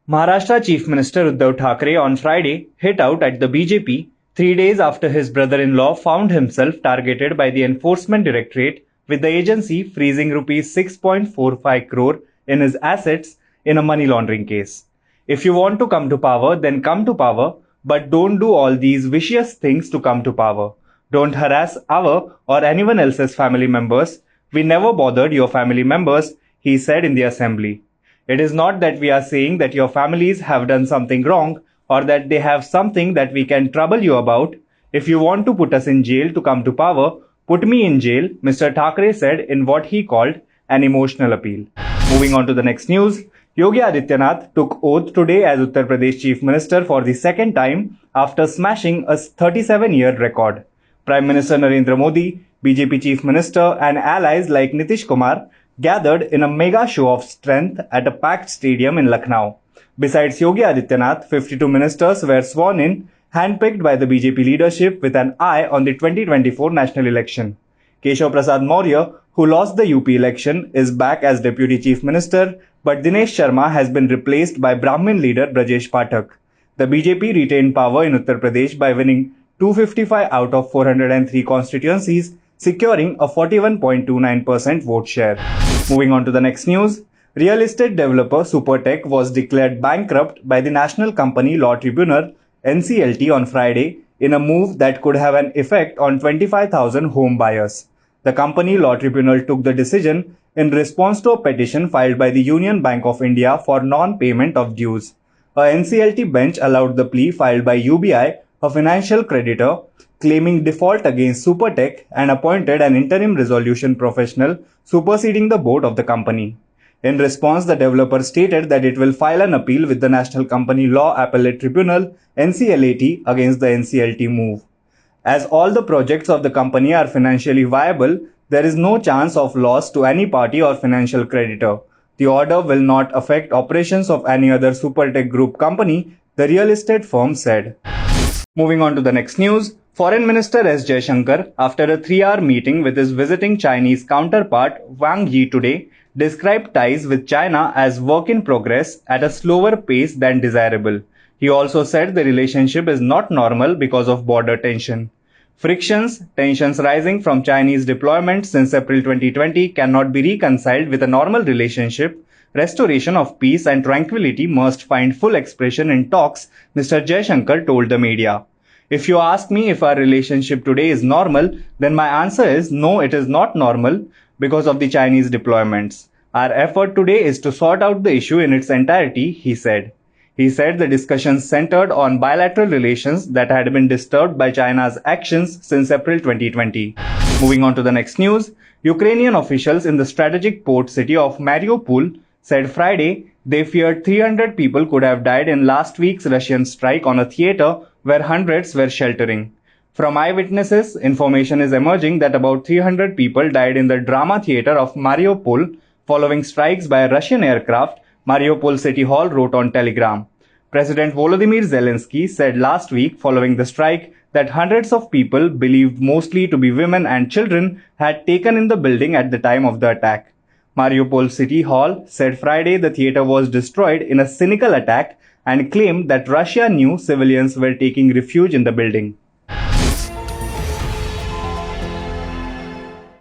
Maharashtra Chief Minister Uddhav Thackeray on Friday hit out at the BJP 3 days after his brother-in-law found himself targeted by the Enforcement Directorate, with the agency freezing rupees 6.45 crore in his assets in a money laundering case. If you want to come to power, then come to power, but don't do all these vicious things to come to power. Don't harass our or anyone else's family members. We never bothered your family members, he said in the assembly. It is not that we are saying that your families have done something wrong or that they have something that we can trouble you about. If you want to put us in jail to come to power, put me in jail, Mr. Thackeray said in what he called an emotional appeal. Moving on to the next news, Yogi Adityanath took oath today as Uttar Pradesh Chief Minister for the second time after smashing a 37-year record. Prime Minister Narendra Modi, BJP Chief Minister and allies like Nitish Kumar gathered in a mega show of strength at a packed stadium in Lucknow. Besides Yogi Adityanath, 52 ministers were sworn in, handpicked by the BJP leadership with an eye on the 2024 national election. Keshav Prasad Maurya, who lost the UP election, is back as Deputy Chief Minister, but Dinesh Sharma has been replaced by Brahmin leader Brajesh Pathak. The BJP retained power in Uttar Pradesh by winning 255 out of 403 constituencies, securing a 41.29% vote share. Moving on to the next news, real estate developer Supertech was declared bankrupt by the National Company Law Tribunal (NCLT) on Friday in a move that could have an effect on 25,000 home buyers. The Company Law Tribunal took the decision in response to a petition filed by the Union Bank of India for non-payment of dues. A NCLT bench allowed the plea filed by UBI, a financial creditor, claiming default against Supertech, and appointed an interim resolution professional superseding the board of the company. In response, the developer stated that it will file an appeal with the National Company Law Appellate Tribunal (NCLAT) against the NCLT move. As all the projects of the company are financially viable, there is no chance of loss to any party or financial creditor. The order will not affect operations of any other Supertech group company, the real estate firm said. Moving on to the next news, Foreign Minister S. Jaishankar, after a 3-hour meeting with his visiting Chinese counterpart Wang Yi today, described ties with China as work in progress at a slower pace than desirable. He also said the relationship is not normal because of border tensions rising from Chinese deployments since April 2020 cannot be reconciled with a normal relationship. Restoration of peace and tranquility must find full expression in talks, Mr. Jaishankar told the media. If you ask me if our relationship today is normal, then my answer is no, it is not normal because of the Chinese deployments. Our effort today is to sort out the issue in its entirety, he said. He said the discussions centered on bilateral relations that had been disturbed by China's actions since April 2020. Moving on to the next news, Ukrainian officials in the strategic port city of Mariupol said Friday they feared 300 people could have died in last week's Russian strike on a theater where hundreds were sheltering. From eyewitnesses, information is emerging that about 300 people died in the drama theater of Mariupol following strikes by a Russian aircraft, Mariupol City Hall wrote on Telegram. President Volodymyr Zelensky said last week following the strike that hundreds of people, believed mostly to be women and children, had taken in the building at the time of the attack. Mariupol City Hall said Friday the theater was destroyed in a cynical attack and claimed that Russia knew civilians were taking refuge in the building.